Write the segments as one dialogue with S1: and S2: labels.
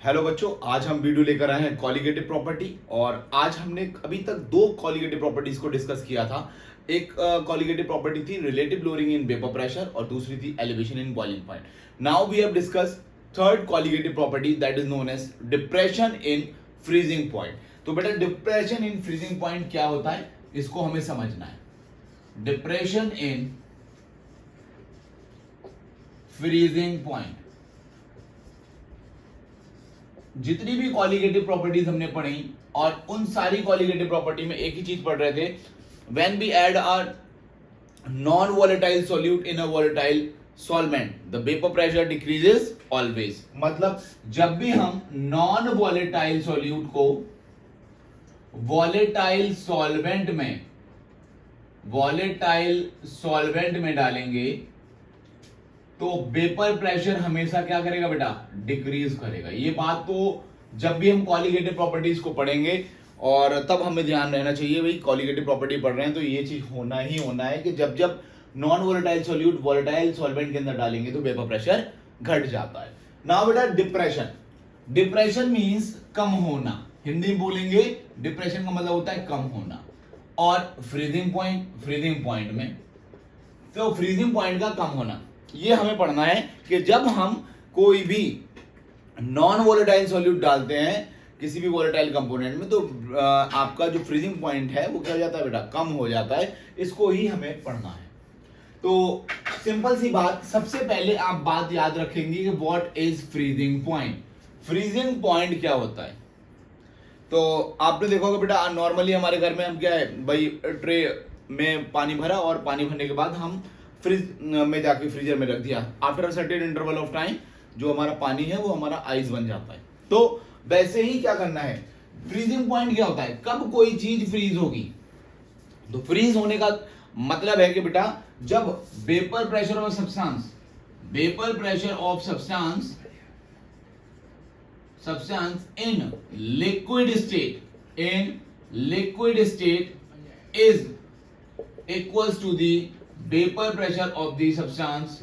S1: Hello बच्चों, आज हम वीडियो लेकर आए हैं कॉलिगेटिव प्रॉपर्टी। और आज हमने अभी तक दो कॉलिगेटिव प्रॉपर्टीज को डिस्कस किया था। एक कॉलिगेटिव प्रॉपर्टी थी relative lowering in vapour pressure और दूसरी थी elevation in boiling point. Now we have discuss third colligative property that is known as depression in freezing point. तो बेटा डिप्रेशन इन फ्रीजिंग पॉइंट क्या होता है, इसको हमें समझना है। डिप्रेशन इन फ्रीजिंग पॉइंट, जितनी भी कॉलिगेटिव प्रॉपर्टीज हमने पढ़ी और उन सारी कॉलिगेटिव प्रॉपर्टी में एक ही चीज पढ़ रहे थे, when we add a non volatile solute in a volatile solvent the vapour pressure decreases always. मतलब जब भी हम नॉन वोलेटाइल सॉल्यूट को वोलेटाइल सॉल्वेंट में डालेंगे तो वेपर प्रेशर हमेशा क्या करेगा बेटा, डिक्रीज करेगा। ये बात तो जब भी हम कॉलिगेटिव प्रॉपर्टीज को पढ़ेंगे और तब हमें ध्यान रहना चाहिए, भाई कॉलिगेटिव प्रॉपर्टी पढ़ रहे हैं तो ये चीज होना ही होना है कि जब जब non volatile solute volatile solvent के अंदर डालेंगे तो वेपर प्रेशर घट जाता है। नाउ बेटा डिप्रेशन मींस कम होना। हिंदी में बोलेंगे डिप्रेशन का मतलब होता है कम होना। और फ्रीजिंग पॉइंट में तो फ्रीजिंग पॉइंट का कम होना, ये हमें पढ़ना है कि जब हम कोई भी नॉन वोलेटाइल सॉल्यूट डालते हैं किसी भी वोलेटाइल कंपोनेंट में तो आपका जो फ्रीजिंग पॉइंट है वो क्या हो जाता है बेटा, कम हो जाता है। इसको ही हमें पढ़ना है। तो सिंपल सी बात, सबसे पहले आप बात याद रखेंगे कि what is freezing point. Freezing point क्या होता है, तो आपने देखा होगा बेटा नॉर्मली हमारे घर में हम क्या है भाई, ट्रे में पानी भरा और पानी भरने के बाद हम फ्रिज में जाके फ्रीजर में रख दिया। After a certain interval of time जो हमारा पानी है वो हमारा आइस बन जाता है। तो वैसे ही क्या करना है, फ्रीजिंग पॉइंट क्या होता है, कब कोई चीज फ्रीज होगी। तो फ्रीज होने का मतलब है कि बेटा जब vapour pressure of substance in liquid state is equals to the vapor pressure of the substance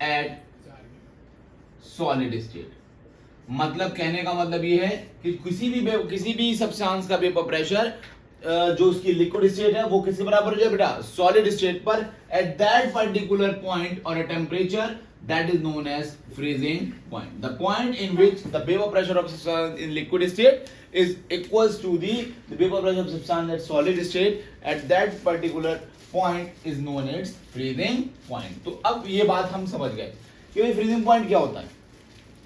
S1: at solid state। मतलब कहने का मतलब ये है कि किसी भी सब्सटेंस का वेपर प्रेशर जो उसकी लिक्विड स्टेट है वो किसके बराबर हो जाए बेटा, सॉलिड स्टेट पर एट दैट पर्टिकुलर पॉइंट और अ temperature that is known as freezing point, the point in which the vapor pressure of substance in liquid state is equals to the vapor pressure of substance at solid state at that particular point is known as freezing point। तो अब ये बात हम समझ गए कि भाई freezing point क्या होता है।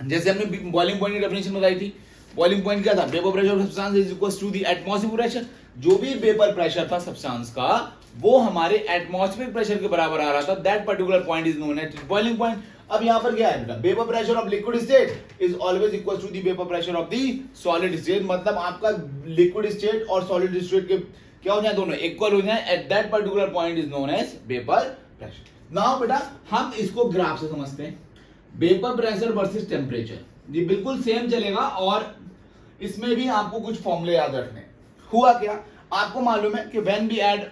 S1: जैसे हमने बॉइलिंग पॉइंट की डेफिनेशन बताई थी, बॉइलिंग पॉइंट क्या था, vapour pressure of substance is equals to the atmospheric pressure. जो भी वेपर प्रेशर था सब्सटेंस का वो हमारे एटमॉस्फेरिक प्रेशर के बराबर आ रहा था, that particular point is known as boiling point. अब यहां पर क्या है बेटा, vapour pressure of liquid state is always equal to the vapour pressure of the solid state. मतलब आपका लिक्विड स्टेट और सॉलिड स्टेट के क्या हो जाए, दोनों इक्वल हो जाए at that particular point is known as vapour pressure. Now बेटा हम इसको ग्राफ से समझते हैं, वेपर प्रेशर वर्सेस टेम्परेचर। ये बिल्कुल सेम चलेगा और इसमें भी आपको कुछ फॉर्मूले याद रखने। हुआ क्या, आपको मालूम है कि व्हेन वी ऐड,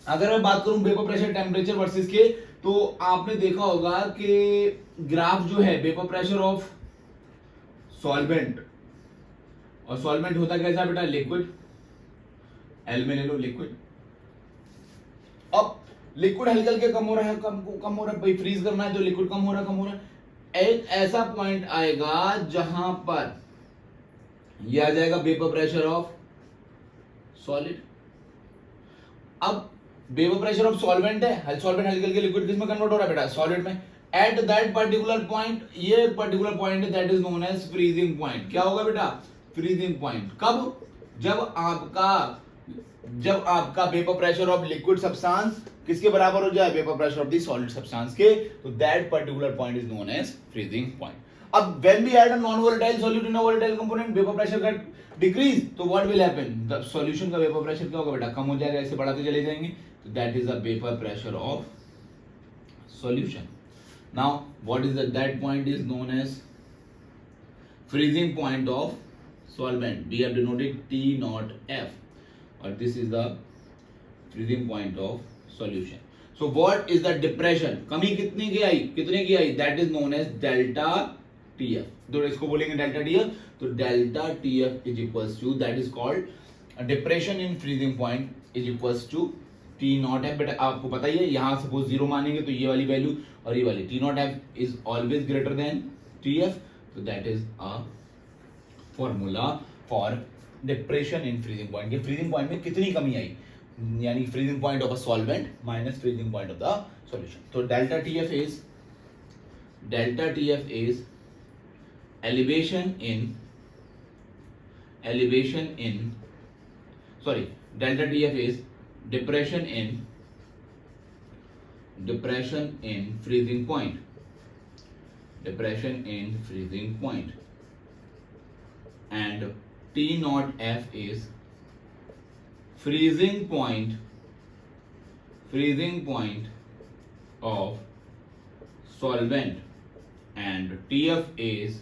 S1: अगर मैं बात करूं वेपर प्रेशर टेम्परेचर वर्सेस के, तो आपने देखा होगा कि ग्राफ जो है वेपर प्रेशर ऑफ सॉल्वेंट, और सॉल्वेंट होता कैसा बेटा, लिक्विड। एल में ले लो लिक्विड। अब लिक्विड हल्के हल्के कम हो रहा है, कम हो रहा है भाई, फ्रीज करना है तो लिक्विड कम हो रहा है। एक ऐसा पॉइंट आएगा जहां पर यह आ जाएगा वेपर प्रेशर ऑफ सॉलिड। अब वेपर प्रेशर ऑफ सॉल्वेंट है, सॉल्वेंट हल्के हल्के लिक्विड किस में कन्वर्ट हो रहा है बेटा, सॉलिड में। एट दैट पर्टिकुलर पॉइंट, ये पर्टिकुलर पॉइंट है that is known as freezing point. क्या होगा बेटा, फ्रीजिंग पॉइंट। कब, जब आपका vapour pressure of liquid substance किसके बराबर हो जाए, vapour pressure of the solid substance के, तो that particular point is known as freezing point. अब when we add a non-volatile solute in a volatile component, vapor pressure का decrease, तो what will happen, the solution का vapor pressure क्या होगा बेटा, कम हो जाएगा, ऐसे बढ़ाते चले जाएंगे, तो that is the vapor pressure of solution। Now what is that point is known as freezing point of solvent, we have denoted T naught F, or this is the freezing point of solution। So what is the depression, कमी कितने की आई, that is known as delta TF. तो इसको बोलेंगे delta TF, तो delta TF is equals to, that is called depression in freezing point is equals to T not F. बेटा आपको पता ही है, यहां सपोज 0 मानेंगे तो ये वाली वैल्यू और ये वाली, T not F is always greater than T F, तो that is a formula for depression in freezing point. Freezing point में कितनी कमी आई, यानी freezing point of a solvent minus freezing point of the solution. तो delta TF is elevation in delta TF is depression in freezing point, and T naught F is freezing point of solvent, and TF is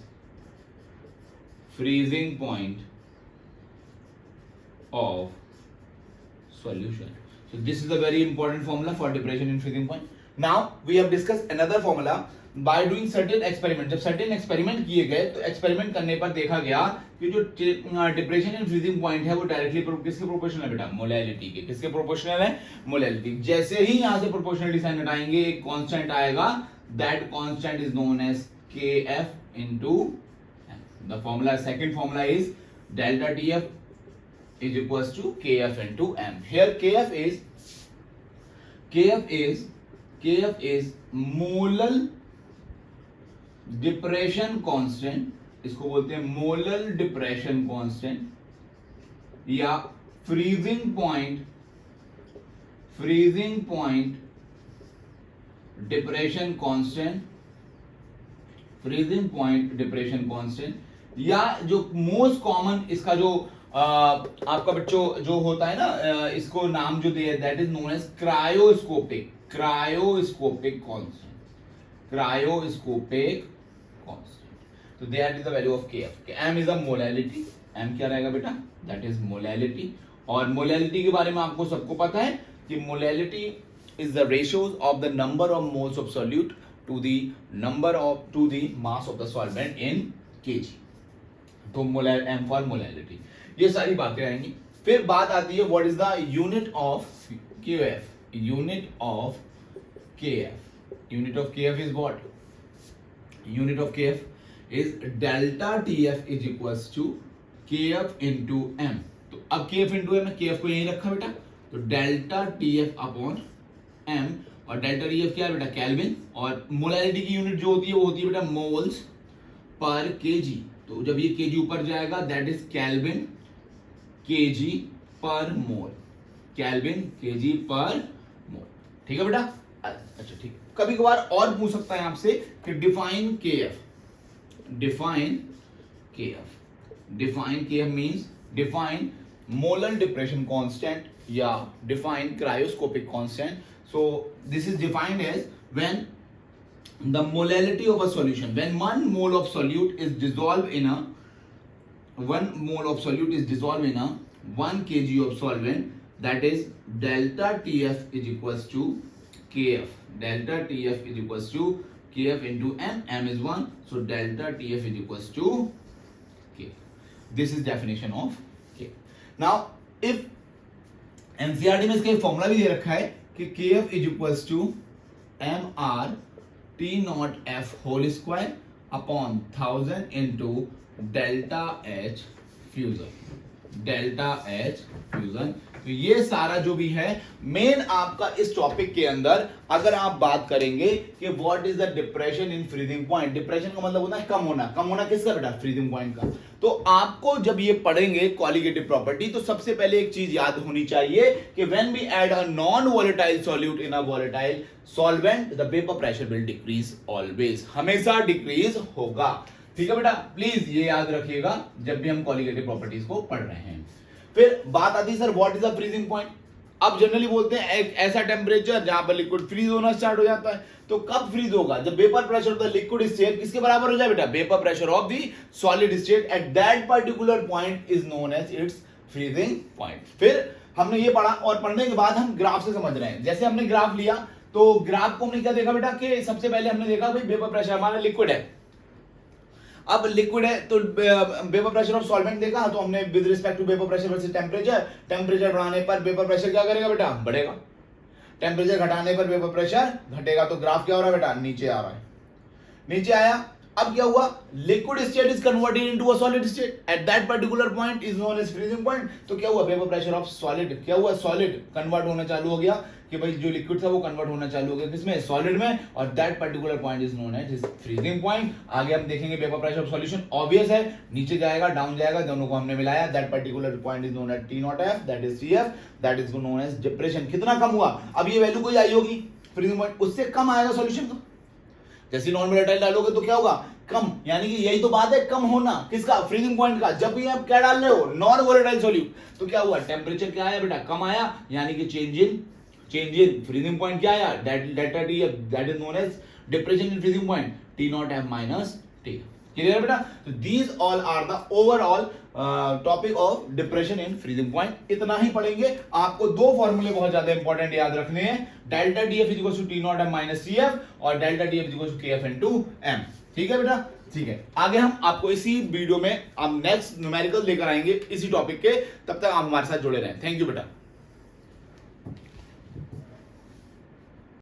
S1: freezing point of solution. So this is a very important formula for depression in freezing point. Now we have discussed another formula by doing certain experiment. जब certain experiment किए गए तो experiment करने पर देखा गया कि जो depression in freezing point है वो directly किसके proportional है बेटा, molality के। किसके proportional है, molality। जैसे ही यहाँ से proportionality sign हटाएंगे एक constant आएगा, that constant is known as Kf into the formula, second formula is delta TF is equals to Kf into m. Here Kf is molal depression constant, इसको बोलते हैं मोलल डिप्रेशन कांस्टेंट या freezing point depression constant, या जो most common इसका जो आपका बच्चों जो होता है ना, इसको नाम जो दिया है that is known as cryoscopic constant. तो that is the value of KF. M is the molality, M क्या रहेगा बेटा, दैट इज मोलैलिटी। और मोलैलिटी के बारे में आपको सबको पता है कि molality is the ratios of the number of moles of solute to the mass of the solvent in kg. तो एम फॉर मोलैलिटी, ये सारी बातें आएंगी। फिर बात आती है what is the unit of KF. Unit of KF is what, unit of KF is delta TF is equals to KF into M. तो अब केएफ इनटू एम, केएफ को यहीं रखा बेटा, तो डेल्टा टीएफ अपॉन एम, और delta TF क्या है बेटा, केल्विन, और मोलैलिटी की यूनिट जो होती है वो होती है बेटा मोल्स पर केजी। तो जब ये केजी ऊपर जाएगा दैट इज केल्विन केजी पर मोल, केल्विन केजी पर मोल। ठीक है बेटा, अच्छा ठीक। कभी कभार और पूछ सकता है आपसे कि define KF means define molar depression constant या define cryoscopic constant. So this is defined as when the molality of a solution, when 1 mole of solute is dissolved in a 1 kg of solvent, that is delta TF is equals to KF. Delta TF is equals to KF into M. M is 1, so delta TF is equals to K. This is definition of K. Now, if NCERT में इसका एक formula भी दे रखा है कि KF is equals to MR T naught F whole square upon 1000 into delta H fusion। तो ये सारा जो भी है मेन आपका इस टॉपिक के अंदर अगर आप बात करेंगे कि what is the depression in freezing point. Depression का मतलब होता है कम होना किसका बेटा, फ्रीजिंग पॉइंट का। तो आपको जब ये पढ़ेंगे कॉलिगेटिव प्रॉपर्टी तो सबसे पहले एक चीज याद होनी चाहिए कि when we add a non volatile solute in a volatile solvent the vapour pressure will decrease, always, हमेशा डिक्रीज होगा। ठीक है बेटा, प्लीज ये याद रखिएगा जब भी हम कॉलिगेटिव प्रॉपर्टीज को पढ़ रहे हैं। फिर बात आती है sir what is the freezing point. अब जनरली बोलते हैं एक ऐसा टेम्परेचर जहां पर लिक्विड फ्रीज होना स्टार्ट हो जाता है। तो कब फ्रीज होगा, जब vapour pressure of the liquid state किसके बराबर हो जाए बेटा, vapour pressure of the solid state at that particular point is known as its freezing point. फिर हमने ये पढ़ा और पढ़ने के बाद हम ग्राफ से समझ रहे हैं। जैसे हमने ग्राफ लिया तो तो ग्राफ को हमने क्या देखा बेटा कि सबसे पहले हमने देखा भाई वेपर प्रेशर हमारा लिक्विड है, अब लिक्विड है तो वेपर प्रेशर ऑफ सॉल्वेंट देखा, तो हमने with respect to vapour pressure versus temperature, temperature बढ़ाने पर वेपर प्रेशर क्या करेगा बेटा, बढ़ेगा, टेम्परेचर घटाने पर वेपर प्रेशर घटेगा। तो ग्राफ क्या हो रहा है बेटा, नीचे आ रहा है, नीचे आया। अब क्या हुआ, liquid state is converted into a solid state at that particular point is known as freezing point. तो क्या हुआ, वेपर प्रेशर ऑफ सॉलिड क्या हुआ, सॉलिड कन्वर्ट होना चालू हो गया, कि भाई जो लिक्विड था वो कन्वर्ट होना चालू हो गया किसमें, सॉलिड में, और that particular point is known as freezing point. आगे हम देखेंगे vapour pressure of solution, obvious है, नीचे जाएगा डाउन जाएगा, दोनों को हमने मिलाया, that particular point is known as T0F, that is CF, that is known as depression. कितना कम हुआ, अब ये वैल्यू कोई आई होगी फ्रीजिंग पॉइंट, उससे कम आएगा सॉल्यूशन का, जैसे नॉन वोलेटाइल डालोगे तो क्या होगा, कम, यानी कि यही तो बात है, कम होना किसका, फ्रीजिंग पॉइंट का। जब भी आप क्या डाल रहे हो, नॉन वोलेटाइल सॉल्यूट, तो क्या हुआ, टेम्परेचर क्या आया बेटा, कम आया, यानी कि चेंज इन फ्रीजिंग पॉइंट क्या आया, that is known as depression in freezing point, T0F minus T। Clear है बेटा। तो these all are the overall topic of depression in freezing point. इतना ही पढ़ेंगे, आपको दो फॉर्मूले बहुत ज्यादा इंपॉर्टेंट याद रखने हैं, delta DF is equal to T0M minus CF और delta DF is equal to KF into M। ठीक है बेटा, ठीक है। आगे हम आपको इसी वीडियो में हम नेक्स्ट न्यूमेरिकल लेकर आएंगे इसी टॉपिक के, तब तक आप हमारे साथ जुड़े रहें। थैंक यू बेटा।